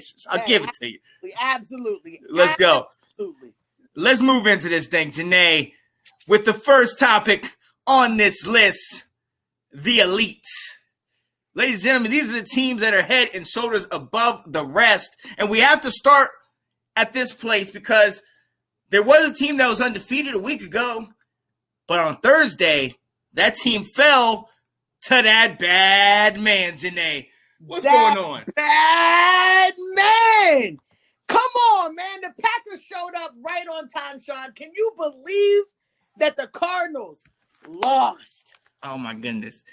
superstitious. I'll give it to you. Absolutely. Let's go. Absolutely. Let's move into this thing, Janae, with the first topic on this list, the elite. Ladies and gentlemen, these are the teams that are head and shoulders above the rest. And we have to start at this place because there was a team that was undefeated a week ago. But on Thursday, that team fell to that bad man, Janae. What's going on? Bad man. Come on, man. The Packers showed up right on time, Sean. Can you believe that the Cardinals lost? Oh, my goodness.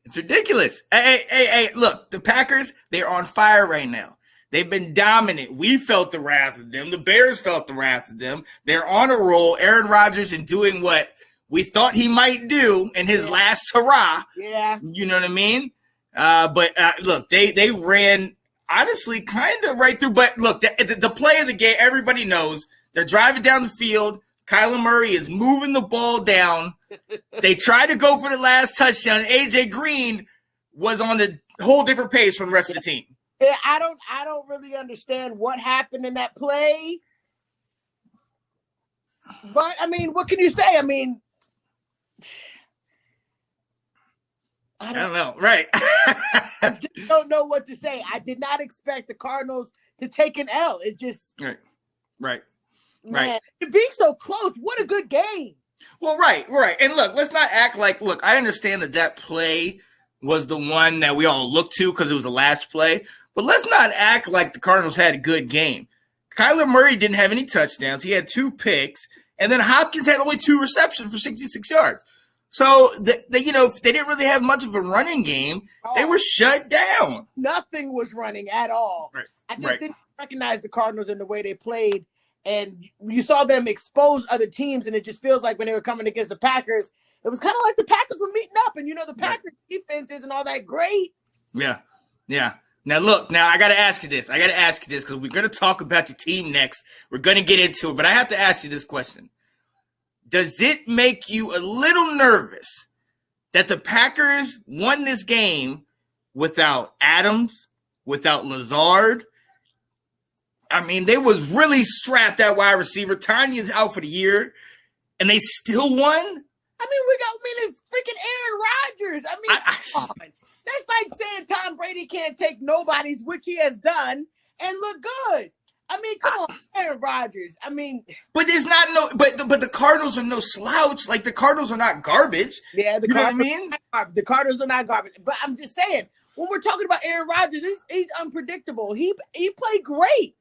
It's ridiculous. Hey, look, the Packers, they're on fire right now. They've been dominant. We felt the wrath of them. The Bears felt the wrath of them. They're on a roll. Aaron Rodgers is doing what we thought he might do in his last hurrah. Yeah. You know what I mean? But look, they ran, honestly, kind of right through. But look, the play of the game, everybody knows. They're driving down the field. Kyler Murray is moving the ball down. They tried to go for the last touchdown. A.J. Green was on the whole different page from the rest of the team. Yeah, I don't really understand what happened in that play. But, I mean, what can you say? I mean, I don't know. Right. I just don't know what to say. I did not expect the Cardinals to take an L. It just Right. Man, it being so close. What a good game. Well, right. And look, let's not act like, look, I understand that play was the one that we all looked to because it was the last play. But let's not act like the Cardinals had a good game. Kyler Murray didn't have any touchdowns. He had 2 picks. And then Hopkins had only 2 receptions for 66 yards. So, they didn't really have much of a running game. They were shut down. Nothing was running at all. Right. I just didn't recognize the Cardinals in the way they played. And you saw them expose other teams, and it just feels like when they were coming against the Packers, it was kind of like the Packers were meeting up. And, the Packers defense isn't all that great. Yeah. Now, look, I got to ask you this. Because we're going to talk about your team next. We're going to get into it. But I have to ask you this question. Does it make you a little nervous that the Packers won this game without Adams, without Lazard? I mean, they was really strapped at wide receiver. Tanya's out for the year, and they still won? It's freaking Aaron Rodgers. Come on. That's like saying Tom Brady can't take nobody's, which he has done, and look good. Come on, Aaron Rodgers. But there's not but the Cardinals are no slouch. Like, the Cardinals are not garbage. Yeah, you know what I mean? The Cardinals are not garbage. But I'm just saying, when we're talking about Aaron Rodgers, he's unpredictable. He played great.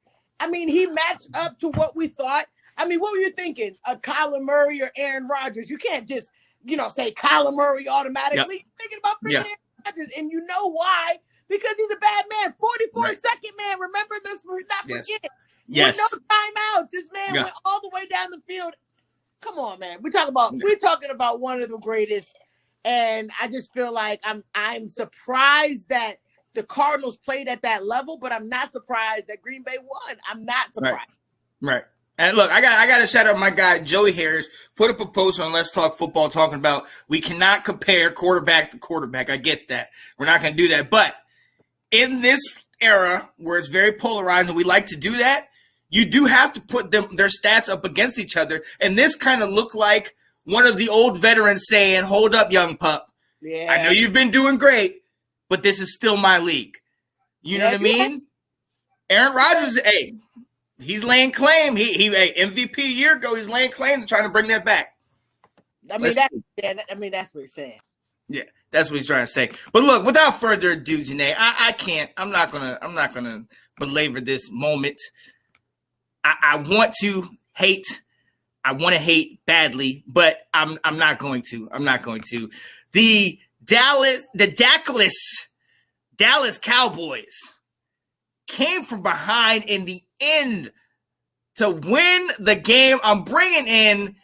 He matched up to what we thought. What were you thinking? Kyler Murray or Aaron Rodgers? You can't just, say Kyler Murray automatically. Yep. You're thinking about freaking Aaron Rodgers, and you know why? Because he's a bad man. 44-second man. Remember this? Not forget. Yes. With no timeouts. This man went all the way down the field. Come on, man. We're talking about one of the greatest, and I just feel like I'm surprised that the Cardinals played at that level, but I'm not surprised that Green Bay won. I'm not surprised. Right. And look, I got to shout out my guy, Joey Harris, put up a post on Let's Talk Football talking about we cannot compare quarterback to quarterback. I get that. We're not going to do that. But in this era where it's very polarized and we like to do that, you do have to put their stats up against each other. And this kind of looked like one of the old veterans saying, hold up, young pup. Yeah. I know you've been doing great, but this is still my league. You know what I mean? Aaron Rodgers, he's laying claim. He MVP a year ago. He's laying claim to trying to bring that back. That's what he's saying. Yeah, that's what he's trying to say. But look, without further ado, Janae, I'm not gonna belabor this moment. I want to hate. I want to hate badly, but I'm not going to. The Dallas Cowboys came from behind in the end to win the game. I'm bringing in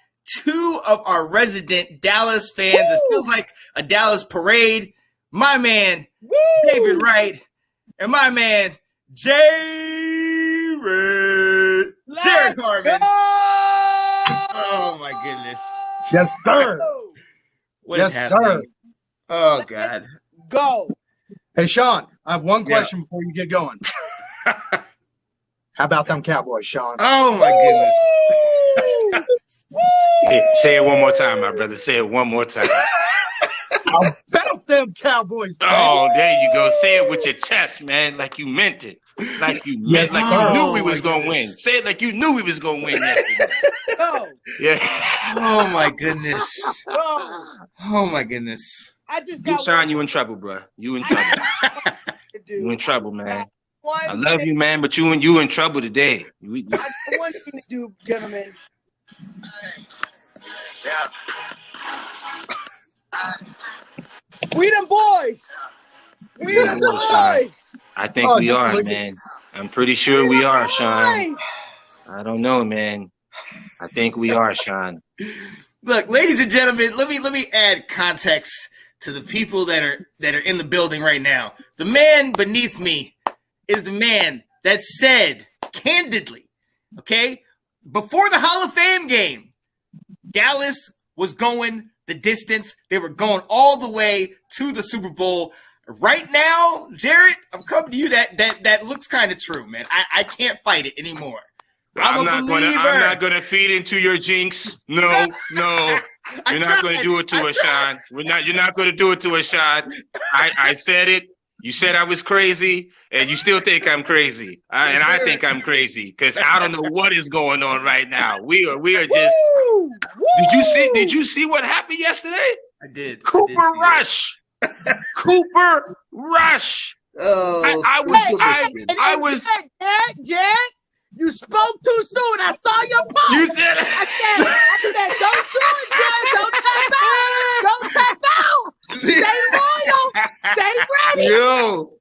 2 of our resident Dallas fans. Woo! It feels like a Dallas parade. My man, woo! David Wright, and my man, Jared Carvin. Oh, my goodness. Yes, sir. What is happening? Sir. Oh, God. Go. Hey, Sean, I have one question before you get going. How about them Cowboys, Sean? Oh my goodness! Say it one more time, my brother. Say it one more time. How about them Cowboys? Oh, there you go. Say it with your chest, man, like you meant it. Like you meant, like you knew we was gonna win. Say it like you knew we was gonna win yesterday. Yeah. Oh my goodness. Oh my goodness. I just got Sean, you in trouble, bro. You in trouble. You in trouble, man. I love you, man, but you in trouble today. I got one thing to do, gentlemen. We them boys. We them boys. I think we are, man. I'm pretty sure we are, Sean. I don't know, man. I think we are, Sean. Look, ladies and gentlemen, let me add context to the people that are in the building right now. The man beneath me is the man that said candidly, okay, before the Hall of Fame game, Dallas was going the distance. They were going all the way to the Super Bowl. Right now, Jared, I'm coming to you. That looks kind of true, man. I can't fight it anymore. I'm not gonna feed into your jinx. No. You're not gonna do it to us, Sean. You're not gonna do it to us, Sean. I said it. You said I was crazy, and you still think I'm crazy. And I think I'm crazy because I don't know what is going on right now. We are just. Did you see what happened yesterday? I did. Cooper Rush. Cooper Rush. Oh, I was. Jack, you spoke too soon. I saw your post. You said. I said, don't do it, Jack. Don't tap out. Don't tap out. Stay loyal. Stay ready.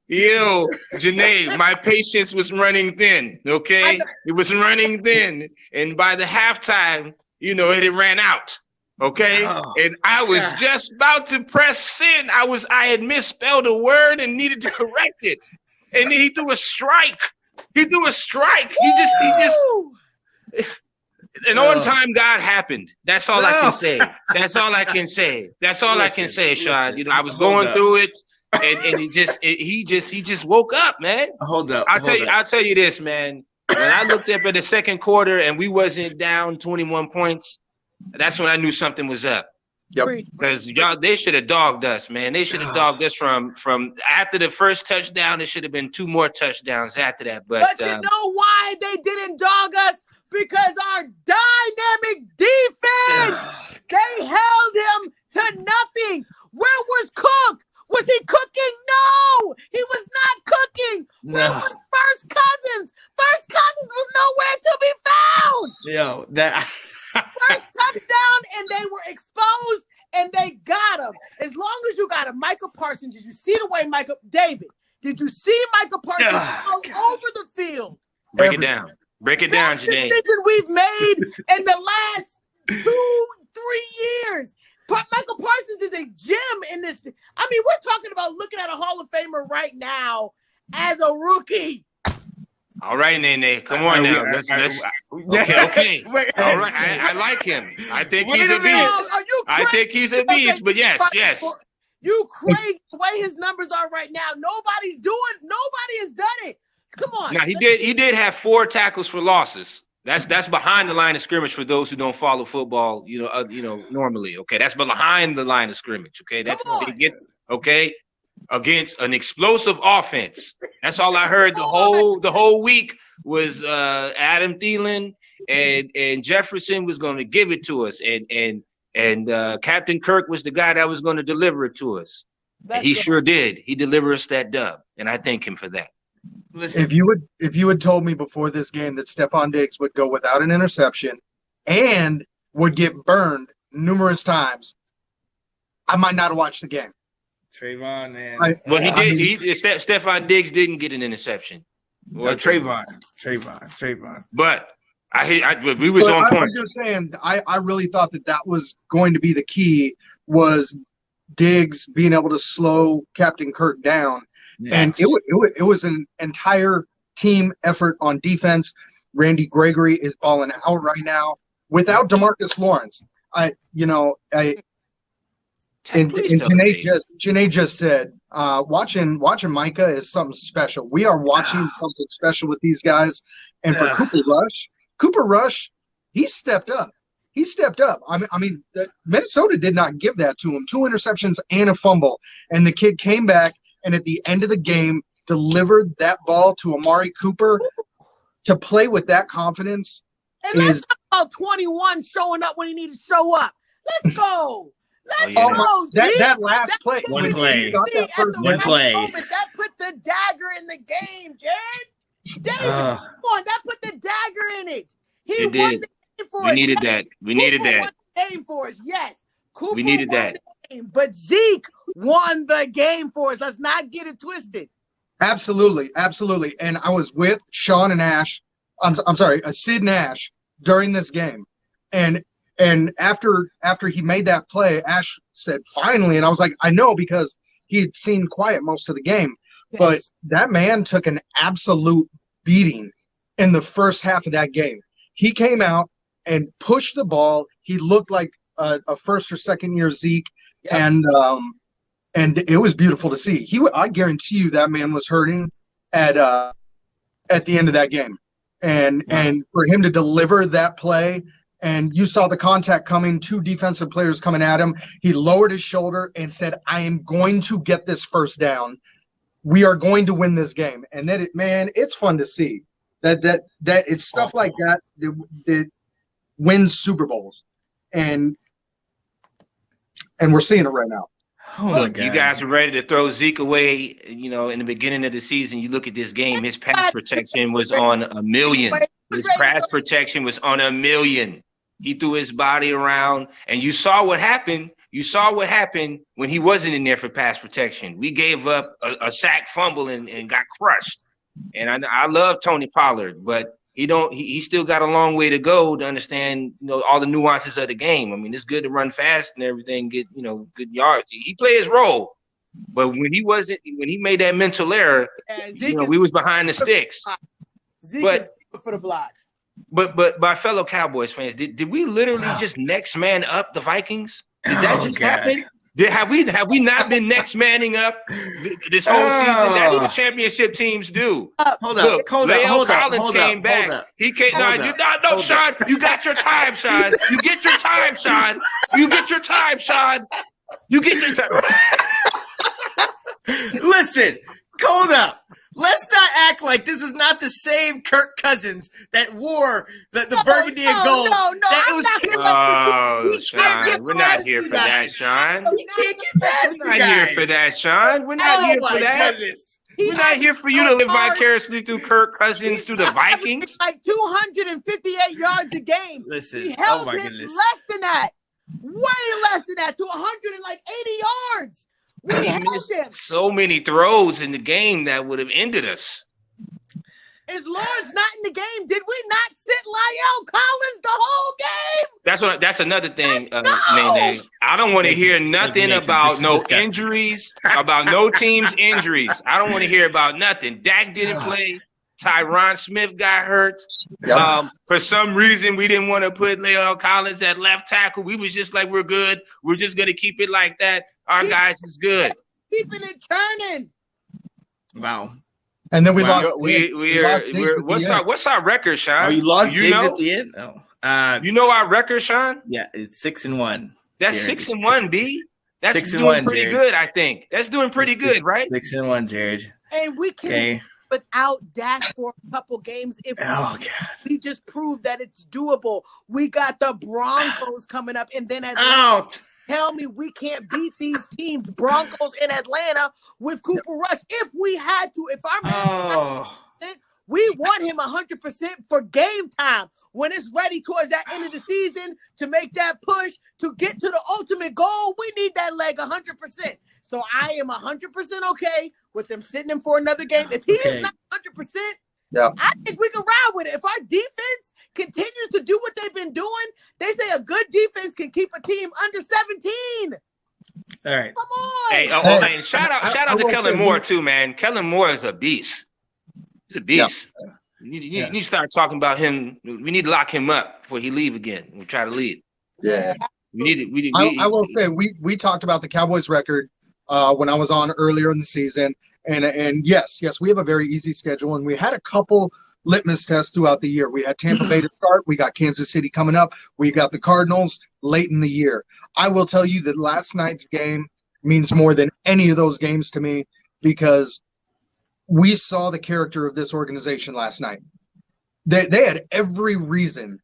Yo, Janae, my patience was running thin. Okay, it was running thin, and by the halftime, it ran out. Okay, and I was just about to press send. I had misspelled a word and needed to correct it, and then he threw a strike. He just an on-time God happened. That's all I can say. That's all I can say. That's all I can say, Sean. I was going through it, and he just woke up, man. Hold up. I'll tell you this, man. When I looked up at the second quarter and we wasn't down 21 points, that's when I knew something was up. Yep. Because they should have dogged us, man. They should have dogged us from after the first touchdown. It should have been 2 more touchdowns after that. But you know why they didn't dog us? Because our dynamic defense, they held him to nothing. Where was Cook? Was he cooking? No, he was not cooking. Where was First Cousins? First Cousins was nowhere to be found. Yo, that. First touchdown, and they were exposed, and they got him. As long as you got him, Micah Parsons, did you see the way David? Did you see Micah Parsons all over the field? Break it down, Janae. Decision we've made in the last 2-3 years. Michael Parsons is a gem in this. I mean, we're talking about looking at a Hall of Famer right now as a rookie. All right, Nene. Come on now. Let's. Okay. All right. I like him. I think he's a beast. I think he's a beast. But yes. You crazy the way his numbers are right now. Nobody has done it. Come on. Now he did have 4 tackles for losses. That's behind the line of scrimmage for those who don't follow football. Normally. Okay, that's behind the line of scrimmage. Okay, that's against an explosive offense. That's all I heard the whole week was Adam Thielen and Jefferson was going to give it to us, and Captain Kirk was the guy that was going to deliver it to us. He sure did. He delivered us that dub, and I thank him for that. Listen. If you had told me before this game that Stephon Diggs would go without an interception and would get burned numerous times, I might not have watched the game. Trayvon, man. Stephon Diggs didn't get an interception. Well, Trayvon. But we was on point. I'm just saying, I really thought that was going to be the key, was Diggs being able to slow Captain Kirk down. Yes. And it was an entire team effort on defense. Randy Gregory is balling out right now without DeMarcus Lawrence. And Please tell me. Janae just said, watching Micah is something special. We are watching something special with these guys. And for Cooper Rush, he stepped up. I mean, Minnesota did not give that to him. 2 interceptions and a fumble. And the kid came back and at the end of the game delivered that ball to Amari Cooper. To play with that confidence and let's talk about 21 showing up when he needed to show up. Let's go. Let's go. That last play. One play. That put the dagger in the game, Jared. David, come on. That put the dagger in it. He won the game for us. We needed that. We needed that. Won the game for us. Yes. Cooper we needed that. But Zeke won the game for us. Let's not get it twisted. Absolutely. And I was with Sean and Ash. I'm sorry, Sid and Ash during this game. And after he made that play, Ash said, finally. And I was like, I know, because he had seen quiet most of the game. Yes. But that man took an absolute beating in the first half of that game. He came out and pushed the ball. He looked like a first or second year Zeke. Yep. And it was beautiful to see. I guarantee you that man was hurting at the end of that game. And for him to deliver that play, and you saw the contact coming, 2 defensive players coming at him. He lowered his shoulder and said, I am going to get this first down. We are going to win this game. And it's fun to see that it's stuff like that wins Super Bowls. And we're seeing it right now. Oh look, you guys are ready to throw Zeke away. You know, in the beginning of the season, you look at this game, his pass protection was on 1,000,000. His pass protection was on 1,000,000. He threw his body around, and you saw what happened. You saw what happened when he wasn't in there for pass protection. We gave up a sack fumble and got crushed. And I love Tony Pollard, but he still got a long way to go to understand, all the nuances of the game. I mean, it's good to run fast and everything, get, good yards. He played his role. But when he made that mental error, we was behind the sticks. Zeke is for the block. But my fellow Cowboys fans, did we literally just next man up the Vikings? Did that just happen? Have we not been next manning up this whole season? That's what championship teams do. Hold up. Collins came back. He came. No, Sean. You got your time, Sean. You get your time, Sean. You get your time, Sean. You get your time. Listen, hold up. Let's not act like this is not the same Kirk Cousins that wore the burgundy and gold. Sean, we're not here for that, Sean. We're not here for that, Sean. We're not here for that. We're not here for you to live vicariously through Kirk Cousins, through the Vikings. Like 258 yards a game. Listen, he held less than that. Way less than that, to 180 yards. We missed so many throws in the game that would have ended us. Is Lawrence not in the game? Did we not sit La'el Collins the whole game? That's another thing, Nene. I don't want to hear nothing about no injuries, about no team's injuries. I don't want to hear about nothing. Dak didn't play. Tyron Smith got hurt. Yep. For some reason, we didn't want to put La'el Collins at left tackle. We was just like, we're good. We're just going to keep it like that. Our guys is good. Keeping it turning. Wow. And then we lost. What's our record, Sean? Oh, you lost Diggs at the end? Oh. You know our record, Sean? Yeah, it's 6-1. That's 6-1, B. That's doing pretty good, I think. That's doing pretty good, right? 6-1, Jared. And we can without Dak for a couple games if we just prove that it's doable. We got the Broncos coming up, and then tell me we can't beat these teams, Broncos in Atlanta, with Cooper Rush. If we had to, if our man, we want him 100% for game time. When it's ready towards that end of the season to make that push to get to the ultimate goal, we need that leg 100%. So I am 100% okay with them sitting him for another game. If he is not 100%, I think we can ride with it. If our defense continues to do what they've been doing, they say a good defense can keep a team under 17. All right. Come on. Hey, and shout out to Kellen Moore too, man. Kellen Moore is a beast. He's a beast. Yeah. You need to start talking about him. We need to lock him up before he leave again. We try to leave. Yeah. I will say we talked about the Cowboys record when I was on earlier in the season, and yes, we have a very easy schedule, and we had a couple litmus tests throughout the year. We had Tampa Bay to start. We got Kansas City coming up. We got the Cardinals late in the year. I will tell you that last night's game means more than any of those games to me because we saw the character of this organization last night. They had every reason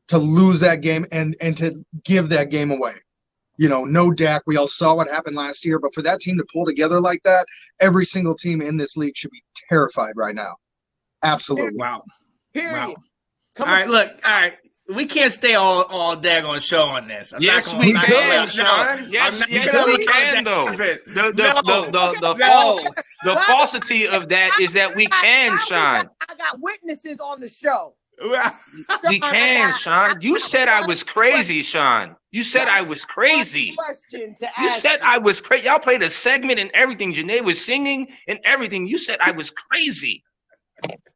to lose that game and to give that game away. You know, no Dak. We all saw what happened last year, but for that team to pull together like that, every single team in this league should be terrified right now. Absolutely. Wow. Period. Wow. All right, look. All right. We can't stay all daggone show on this. Yes, we can, Sean. Yes, we can, though. The falsity of that is that we can, Sean. I got witnesses on the show. We can, Sean. You said I was crazy, Sean. You said I was crazy. You said I was crazy. Y'all played a segment and everything. Janae was singing and everything. You said I was crazy.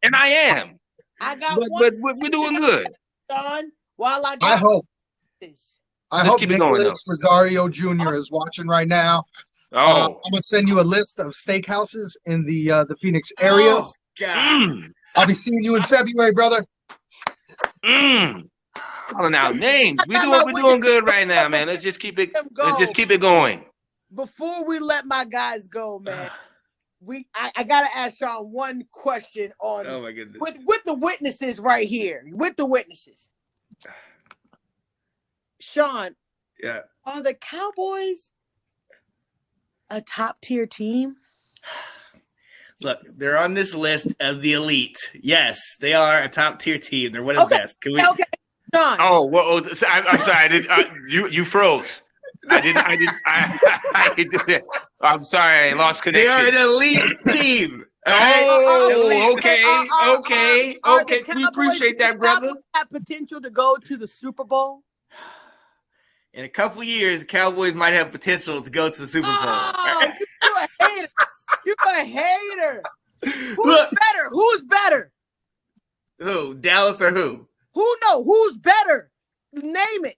And I am. But we're doing good. Sean, while I hope keep it going, Nicholas Rosario Jr. is watching right now. I'm gonna send you a list of steakhouses in the Phoenix area. Oh, God. I'll be seeing you in February, brother. Calling out names. We're doing good right now, man. Let's just keep it. Let's just keep it going. Before we let my guys go, man, I gotta ask Sean one question on. Oh my goodness. With the witnesses right here, with the witnesses, Sean. Yeah. Are the Cowboys a top tier team? Look, they're on this list of the elite. Yes, they are a top tier team. They're one of the best. Can we? Okay, Sean. Oh, well, I'm sorry. You froze. I didn't do that. I'm sorry. I lost connection. They are an elite team. Okay. We appreciate that, brother. Have potential to go to the Super Bowl. In a couple years, the Cowboys might have potential to go to the Super Bowl. Oh, you're a hater. You're a hater. Who's better? Who? Dallas or who? Who's better? Name it.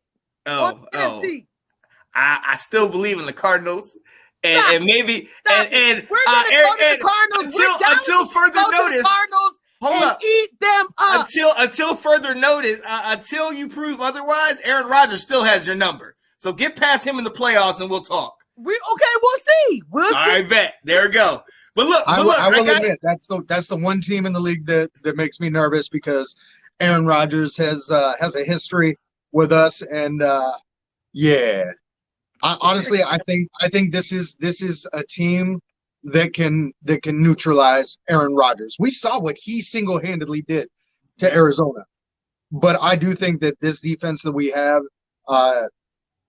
I still believe in the Cardinals. And maybe and we're gonna go to the Cardinals until further notice. Hold up. Eat them up. Until further notice, until you prove otherwise, Aaron Rodgers still has your number. So get past him in the playoffs and we'll talk. We'll see. I bet. There we go. But look, I will admit that's the one team in the league that makes me nervous because Aaron Rodgers has a history with us, and honestly, I think this is a team that can neutralize Aaron Rodgers. We saw what he single-handedly did to Arizona, but I do think that this defense that we have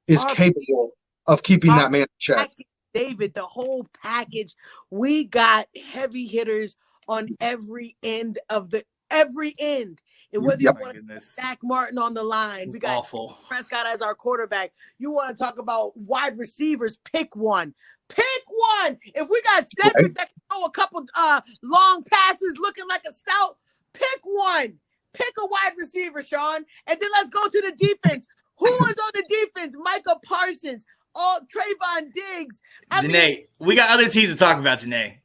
is capable of keeping that man in check. David, the whole package. We got heavy hitters on every end. And whether you want Zach Martin on the line, we got Prescott as our quarterback. You want to talk about wide receivers? Pick one. If we got Cedric that can throw a couple long passes, looking like a stout, pick one. Pick a wide receiver, Sean, and then let's go to the defense. Who is on the defense? Micah Parsons. Trayvon Diggs. Janae, we got other teams to talk about, Janae.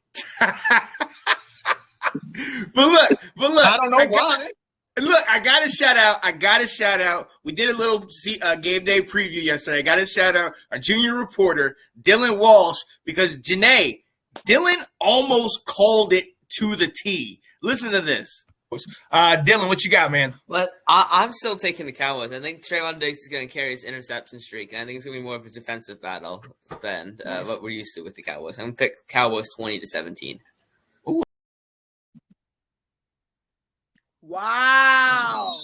But look. I don't know why. Look, I got to shout out. We did a little game day preview yesterday. I got to shout out our junior reporter, Dylan Walsh, because Janae, Dylan almost called it to the T. Listen to this. Dylan, what you got, man? Well, I'm still taking the Cowboys. I think Trayvon Diggs is going to carry his interception streak. And I think it's going to be more of a defensive battle than what we're used to with the Cowboys. I'm going to pick Cowboys 20-17. Ooh. Wow.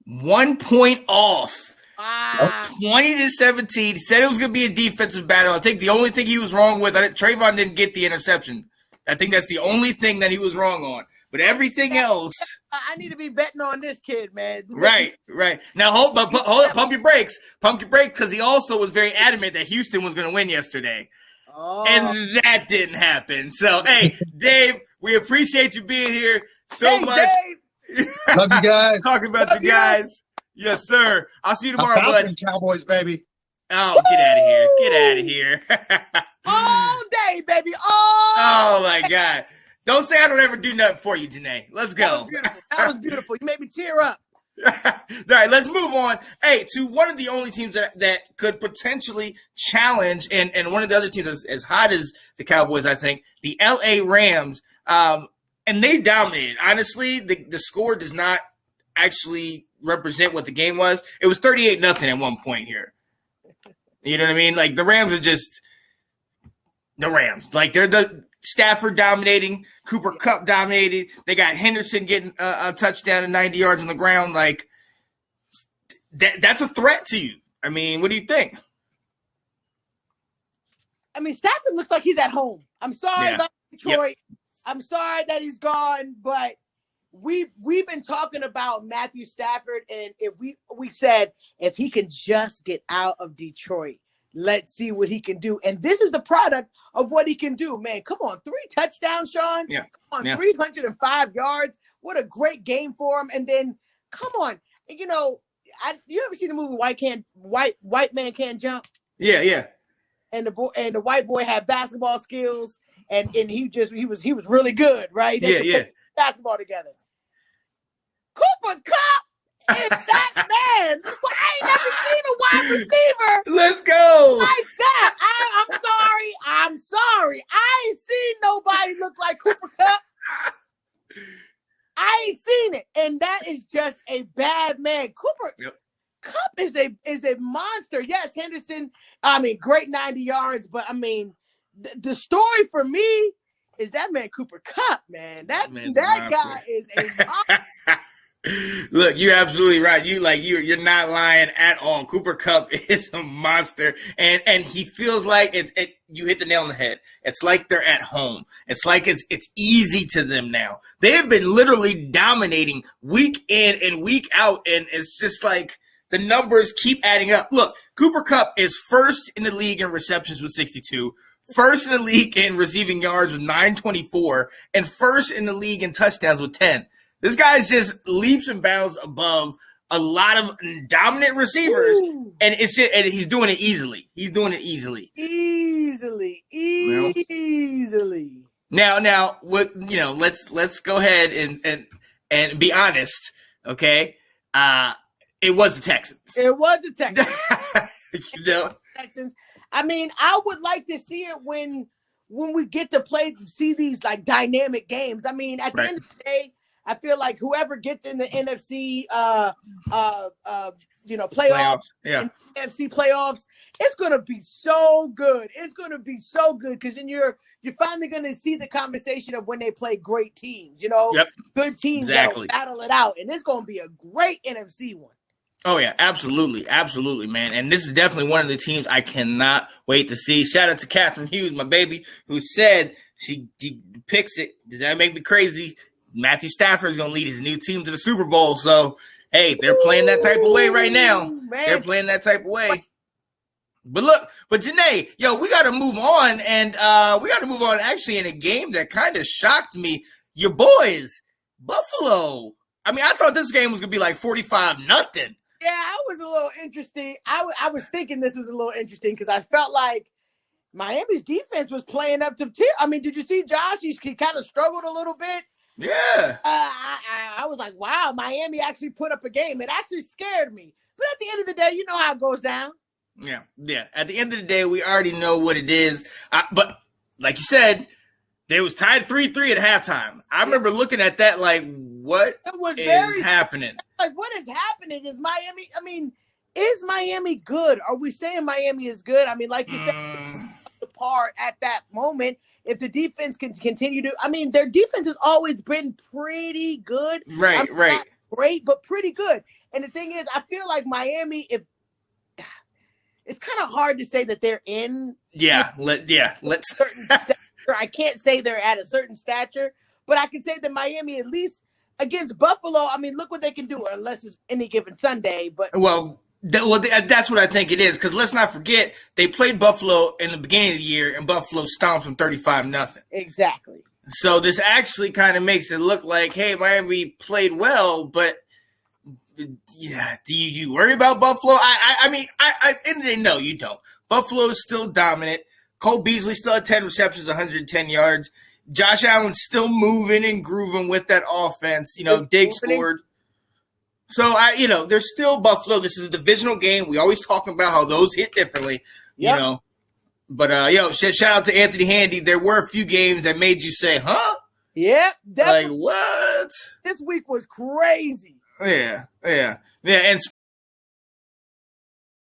1 point off. Wow. 20-17. Said it was going to be a defensive battle. I think the only thing he was wrong with, Trayvon didn't get the interception. I think that's the only thing that he was wrong on. But everything else, I need to be betting on this kid, man. Right. Now hold up, pump your brakes, because he also was very adamant that Houston was going to win yesterday, and that didn't happen. So, hey, Dave, we appreciate you being here so much. Love you guys. Talking about you guys. Yes, sir. I'll see you I'm tomorrow, bud. bouncing Cowboys, baby. Oh, get out of here. Get out of here. All day, baby. Oh, my God. Don't say I don't ever do nothing for you, Janae. Let's That go. was beautiful. That was beautiful. You made me tear up. All right, let's move on. Hey, to one of the only teams that could potentially challenge, and one of the other teams as hot as the Cowboys, I think, the LA Rams, and they dominated. Honestly, the score does not actually represent what the game was. It was 38-0 at one point here. You know what I mean? Like, the Rams are just the Rams. Like, they're the Stafford dominating, Cooper Kupp dominated. They got Henderson getting a touchdown and 90 yards on the ground. Like, that's a threat to you. I mean, what do you think? I mean, Stafford looks like he's at home. I'm sorry about Detroit. Yep. I'm sorry that he's gone, but we've been talking about Matthew Stafford, and if we said if he can just get out of Detroit, let's see what he can do. And this is the product of what he can do, man. Come on, 3 touchdowns, Sean. Yeah. Come on, 305 yards. What a great game for him. And then, come on, you know, you ever seen the movie White Man Can't Jump? Yeah. And the white boy had basketball skills, and he was really good, right? They could play basketball together. Cooper Kupp is that man. I ain't never seen a wide receiver. Let's go. Like that. I'm sorry. I ain't seen nobody look like Cooper Kupp. I ain't seen it. And that is just a bad man. Cooper Kupp is a monster. Yes, Henderson, I mean, great 90 yards, but I mean, the story for me is that man Cooper Kupp, man. That guy is a monster. Look, you're absolutely right. You're not lying at all. Cooper Kupp is a monster, and he feels like it. You hit the nail on the head. It's like they're at home. It's like it's easy to them now. They have been literally dominating week in and week out, and it's just like the numbers keep adding up. Look, Cooper Kupp is first in the league in receptions with 62. First in the league in receiving yards with 924, and first in the league in touchdowns with 10. This guy's just leaps and bounds above a lot of dominant receivers, and he's doing it easily. He's doing it easily. Easily. Now, let's go ahead and be honest, okay? It was the Texans. Texans. I mean, I would like to see it when we get to see these like dynamic games. I mean, at the end of the day, I feel like whoever gets in the NFC playoffs, NFC playoffs, it's gonna be so good. It's gonna be so good because then you're finally gonna see the conversation of when they play great teams. Good teams that'll battle it out, and it's gonna be a great NFC one. Oh, yeah, absolutely, man. And this is definitely one of the teams I cannot wait to see. Shout out to Catherine Hughes, my baby, who said she picks it. Does that make me crazy? Matthew Stafford is going to lead his new team to the Super Bowl. So, hey, they're playing that type of way right now. Man. They're playing that type of way. But look, Janae, we got to move on. And we got to move on actually in a game that kind of shocked me. Your boys, Buffalo. I mean, I thought this game was going to be like 45-0. Yeah, I was a little interesting. I was thinking this was a little interesting because I felt like Miami's defense was playing up to tier. I mean, did you see Josh? He kind of struggled a little bit. Yeah. I was like, wow, Miami actually put up a game. It actually scared me. But at the end of the day, you know how it goes down. Yeah. At the end of the day, we already know what it is. But like you said, they was tied 3-3 at halftime. I remember looking at that like, what is happening? Like, what is happening? Is Miami, I mean, is Miami good? Are we saying Miami is good? I mean, like you said, the par at that moment, if the defense can continue to, I mean, their defense has always been pretty good. Right. Not great, but pretty good. And the thing is, I feel like Miami, it's kind of hard to say that they're in. Let's. Certain stature. I can't say they're at a certain stature, but I can say that Miami, at least against Buffalo, I mean, look what they can do, unless it's any given Sunday. But that's what I think it is, because let's not forget they played Buffalo in the beginning of the year, and Buffalo stomped them 35-0. Exactly. So this actually kind of makes it look like, hey, Miami played well, but yeah, do you worry about Buffalo? I mean, in the day, no, you don't. Buffalo is still dominant. Cole Beasley still had 10 receptions, 110 yards. Josh Allen's still moving and grooving with that offense. Diggs scored. So, there's still Buffalo. This is a divisional game. We always talk about how those hit differently, But, shout out to Anthony Handy. There were a few games that made you say, huh? Yep. Like, what? This week was crazy. Yeah. And